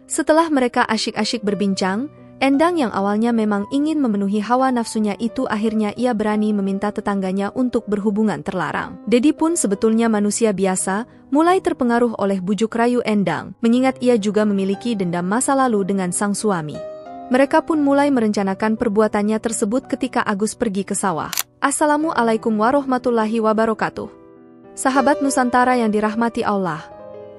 Setelah mereka asyik-asyik berbincang, Endang yang awalnya memang ingin memenuhi hawa nafsunya itu akhirnya ia berani meminta tetangganya untuk berhubungan terlarang. Dedi pun sebetulnya manusia biasa, mulai terpengaruh oleh bujuk rayu Endang, mengingat ia juga memiliki dendam masa lalu dengan sang suami. Mereka pun mulai merencanakan perbuatannya tersebut ketika Agus pergi ke sawah. Assalamualaikum warahmatullahi wabarakatuh. Sahabat Nusantara yang dirahmati Allah.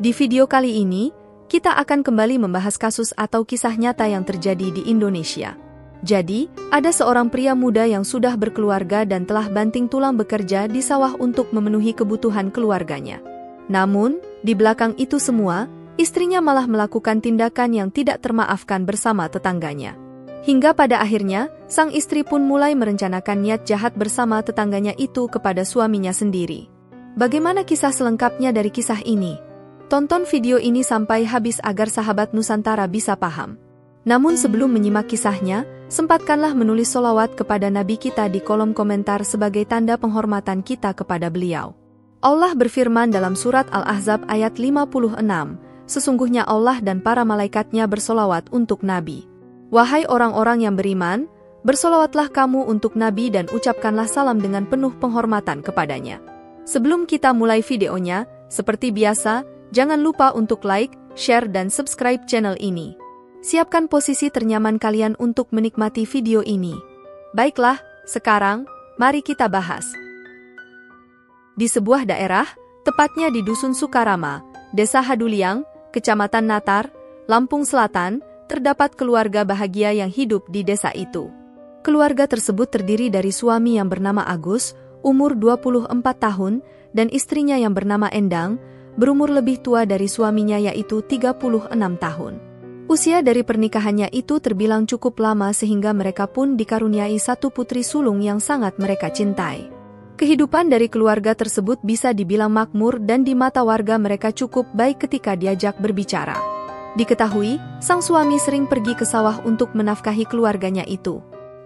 Di video kali ini, kita akan kembali membahas kasus atau kisah nyata yang terjadi di Indonesia. Jadi, ada seorang pria muda yang sudah berkeluarga dan telah banting tulang bekerja di sawah untuk memenuhi kebutuhan keluarganya. Namun, di belakang itu semua, istrinya malah melakukan tindakan yang tidak termaafkan bersama tetangganya. Hingga pada akhirnya, sang istri pun mulai merencanakan niat jahat bersama tetangganya itu kepada suaminya sendiri. Bagaimana kisah selengkapnya dari kisah ini? Tonton video ini sampai habis agar sahabat Nusantara bisa paham. Namun sebelum menyimak kisahnya, sempatkanlah menulis sholawat kepada Nabi kita di kolom komentar sebagai tanda penghormatan kita kepada beliau. Allah berfirman dalam surat Al-Ahzab ayat 56, sesungguhnya Allah dan para malaikatnya bersolawat untuk Nabi. Wahai orang-orang yang beriman, bersolawatlah kamu untuk Nabi dan ucapkanlah salam dengan penuh penghormatan kepadanya. Sebelum kita mulai videonya, seperti biasa, jangan lupa untuk like, share dan subscribe channel ini. Siapkan posisi ternyaman kalian untuk menikmati video ini. Baiklah, sekarang, mari kita bahas. Di sebuah daerah, tepatnya di Dusun Sukarama, Desa Haduliang, Kecamatan Natar, Lampung Selatan, terdapat keluarga bahagia yang hidup di desa itu. Keluarga tersebut terdiri dari suami yang bernama Agus, umur 24 tahun, dan istrinya yang bernama Endang, berumur lebih tua dari suaminya yaitu 36 tahun. Usia dari pernikahannya itu terbilang cukup lama sehingga mereka pun dikaruniai satu putri sulung yang sangat mereka cintai. Kehidupan dari keluarga tersebut bisa dibilang makmur dan di mata warga mereka cukup baik ketika diajak berbicara. Diketahui, sang suami sering pergi ke sawah untuk menafkahi keluarganya itu.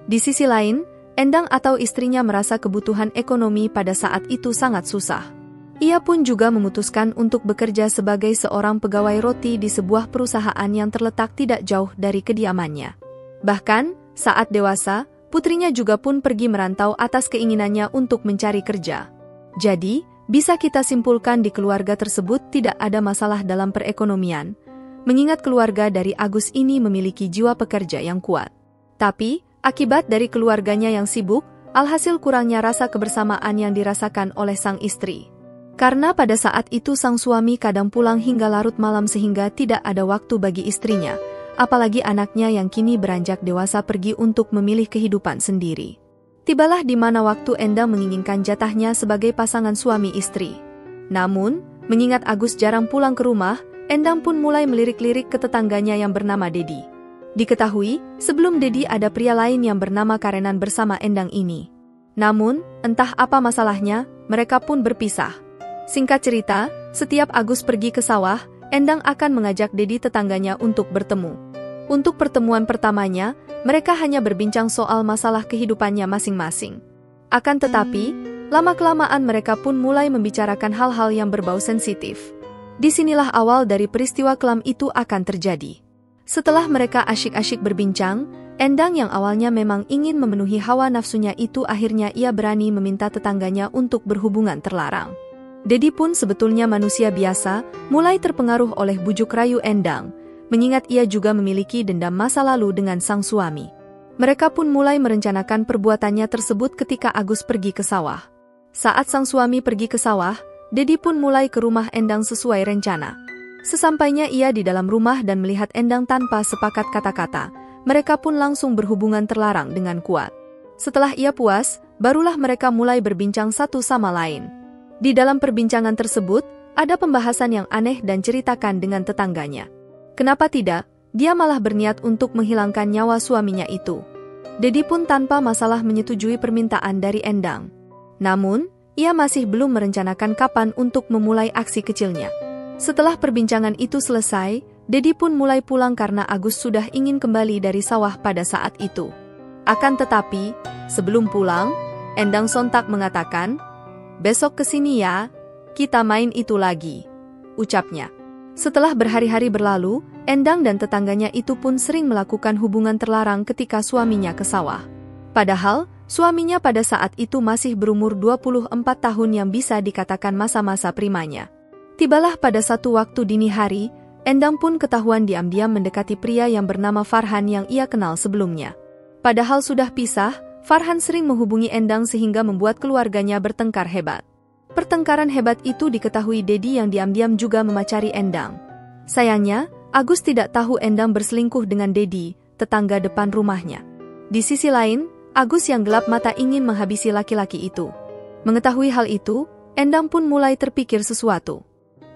Di sisi lain, Endang atau istrinya merasa kebutuhan ekonomi pada saat itu sangat susah. Ia pun juga memutuskan untuk bekerja sebagai seorang pegawai roti di sebuah perusahaan yang terletak tidak jauh dari kediamannya. Bahkan, saat dewasa, putrinya juga pun pergi merantau atas keinginannya untuk mencari kerja. Jadi, bisa kita simpulkan di keluarga tersebut tidak ada masalah dalam perekonomian, mengingat keluarga dari Agus ini memiliki jiwa pekerja yang kuat. Tapi, akibat dari keluarganya yang sibuk, alhasil kurangnya rasa kebersamaan yang dirasakan oleh sang istri. Karena pada saat itu sang suami kadang pulang hingga larut malam sehingga tidak ada waktu bagi istrinya, apalagi anaknya yang kini beranjak dewasa pergi untuk memilih kehidupan sendiri. Tibalah di mana waktu Endang menginginkan jatahnya sebagai pasangan suami istri. Namun, mengingat Agus jarang pulang ke rumah, Endang pun mulai melirik-lirik ke tetangganya yang bernama Dedi. Diketahui, sebelum Dedi ada pria lain yang bernama Karenan bersama Endang ini. Namun, entah apa masalahnya, mereka pun berpisah. Singkat cerita, setiap Agus pergi ke sawah, Endang akan mengajak Dedi tetangganya untuk bertemu. Untuk pertemuan pertamanya, mereka hanya berbincang soal masalah kehidupannya masing-masing. Akan tetapi, lama-kelamaan mereka pun mulai membicarakan hal-hal yang berbau sensitif. Disinilah awal dari peristiwa kelam itu akan terjadi. Setelah mereka asyik-asyik berbincang, Endang yang awalnya memang ingin memenuhi hawa nafsunya itu akhirnya ia berani meminta tetangganya untuk berhubungan terlarang. Dedi pun sebetulnya manusia biasa, mulai terpengaruh oleh bujuk rayu Endang, mengingat ia juga memiliki dendam masa lalu dengan sang suami. Mereka pun mulai merencanakan perbuatannya tersebut ketika Agus pergi ke sawah. Saat sang suami pergi ke sawah, Dedi pun mulai ke rumah Endang sesuai rencana. Sesampainya ia di dalam rumah dan melihat Endang tanpa sepakat kata-kata, mereka pun langsung berhubungan terlarang dengan kuat. Setelah ia puas, barulah mereka mulai berbincang satu sama lain. Di dalam perbincangan tersebut, ada pembahasan yang aneh dan ceritakan dengan tetangganya. Kenapa tidak, dia malah berniat untuk menghilangkan nyawa suaminya itu. Dedi pun tanpa masalah menyetujui permintaan dari Endang. Namun, ia masih belum merencanakan kapan untuk memulai aksi kecilnya. Setelah perbincangan itu selesai, Dedi pun mulai pulang karena Agus sudah ingin kembali dari sawah pada saat itu. Akan tetapi, sebelum pulang, Endang sontak mengatakan, "Besok kesini ya, kita main itu lagi," ucapnya. Setelah berhari-hari berlalu, Endang dan tetangganya itu pun sering melakukan hubungan terlarang ketika suaminya ke sawah. Padahal, suaminya pada saat itu masih berumur 24 tahun yang bisa dikatakan masa-masa primanya. Tibalah pada satu waktu dini hari, Endang pun ketahuan diam-diam mendekati pria yang bernama Farhan yang ia kenal sebelumnya. Padahal sudah pisah, Farhan sering menghubungi Endang sehingga membuat keluarganya bertengkar hebat. Pertengkaran hebat itu diketahui Dedi yang diam-diam juga memacari Endang. Sayangnya, Agus tidak tahu Endang berselingkuh dengan Dedi, tetangga depan rumahnya. Di sisi lain, Agus yang gelap mata ingin menghabisi laki-laki itu. Mengetahui hal itu, Endang pun mulai terpikir sesuatu.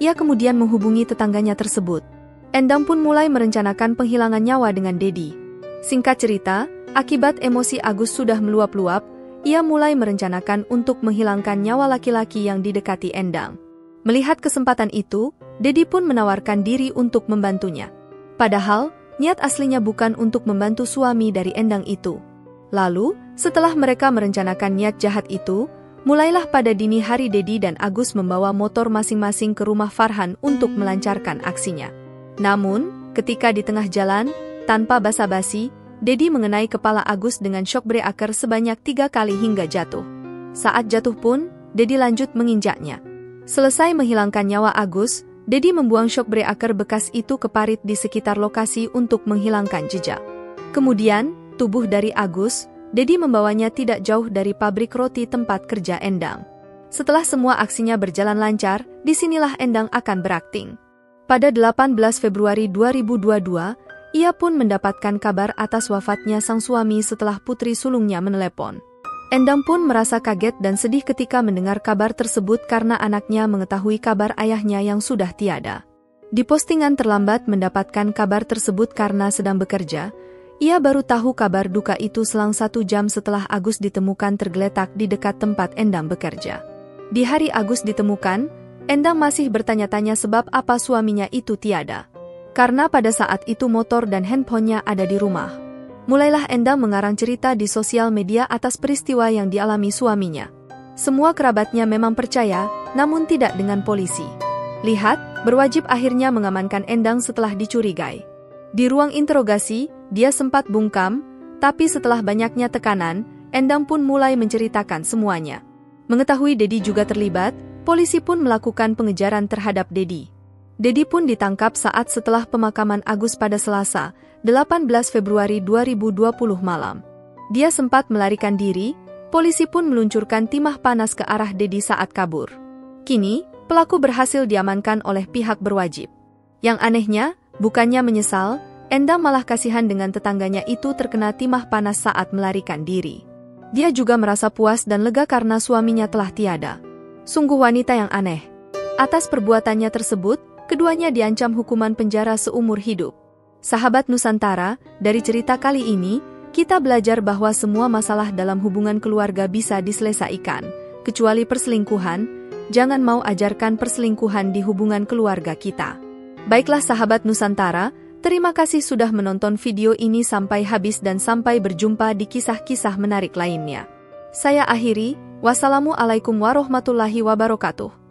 Ia kemudian menghubungi tetangganya tersebut. Endang pun mulai merencanakan penghilangan nyawa dengan Dedi. Singkat cerita, akibat emosi Agus sudah meluap-luap, ia mulai merencanakan untuk menghilangkan nyawa laki-laki yang didekati Endang. Melihat kesempatan itu, Dedi pun menawarkan diri untuk membantunya. Padahal, niat aslinya bukan untuk membantu suami dari Endang itu. Lalu, setelah mereka merencanakan niat jahat itu, mulailah pada dini hari Dedi dan Agus membawa motor masing-masing ke rumah Farhan untuk melancarkan aksinya. Namun, ketika di tengah jalan, tanpa basa-basi, Dedi mengenai kepala Agus dengan shock breaker sebanyak 3 kali hingga jatuh. Saat jatuh pun, Dedi lanjut menginjaknya. Selesai menghilangkan nyawa Agus, Dedi membuang shock breaker bekas itu ke parit di sekitar lokasi untuk menghilangkan jejak. Kemudian, tubuh dari Agus, Dedi membawanya tidak jauh dari pabrik roti tempat kerja Endang. Setelah semua aksinya berjalan lancar, disinilah Endang akan berakting. Pada 18 Februari 2022, ia pun mendapatkan kabar atas wafatnya sang suami setelah putri sulungnya menelepon. Endang pun merasa kaget dan sedih ketika mendengar kabar tersebut karena anaknya mengetahui kabar ayahnya yang sudah tiada. Di postingan terlambat mendapatkan kabar tersebut karena sedang bekerja, ia baru tahu kabar duka itu selang 1 jam setelah Agus ditemukan tergeletak di dekat tempat Endang bekerja. Di hari Agus ditemukan, Endang masih bertanya-tanya sebab apa suaminya itu tiada. Karena pada saat itu motor dan handphonenya ada di rumah. Mulailah Endang mengarang cerita di sosial media atas peristiwa yang dialami suaminya. Semua kerabatnya memang percaya, namun tidak dengan polisi. Lihat, berwajib akhirnya mengamankan Endang setelah dicurigai. Di ruang interogasi, dia sempat bungkam, tapi setelah banyaknya tekanan, Endang pun mulai menceritakan semuanya. Mengetahui Dedi juga terlibat, polisi pun melakukan pengejaran terhadap Dedi. Dedi pun ditangkap saat setelah pemakaman Agus pada Selasa, 18 Februari 2020 malam. Dia sempat melarikan diri, polisi pun meluncurkan timah panas ke arah Dedi saat kabur. Kini, pelaku berhasil diamankan oleh pihak berwajib. Yang anehnya, bukannya menyesal, Endang malah kasihan dengan tetangganya itu terkena timah panas saat melarikan diri. Dia juga merasa puas dan lega karena suaminya telah tiada. Sungguh wanita yang aneh. Atas perbuatannya tersebut, keduanya diancam hukuman penjara seumur hidup. Sahabat Nusantara, dari cerita kali ini, kita belajar bahwa semua masalah dalam hubungan keluarga bisa diselesaikan, kecuali perselingkuhan. Jangan mau ajarkan perselingkuhan di hubungan keluarga kita. Baiklah sahabat Nusantara, terima kasih sudah menonton video ini sampai habis dan sampai berjumpa di kisah-kisah menarik lainnya. Saya akhiri, wassalamualaikum warahmatullahi wabarakatuh.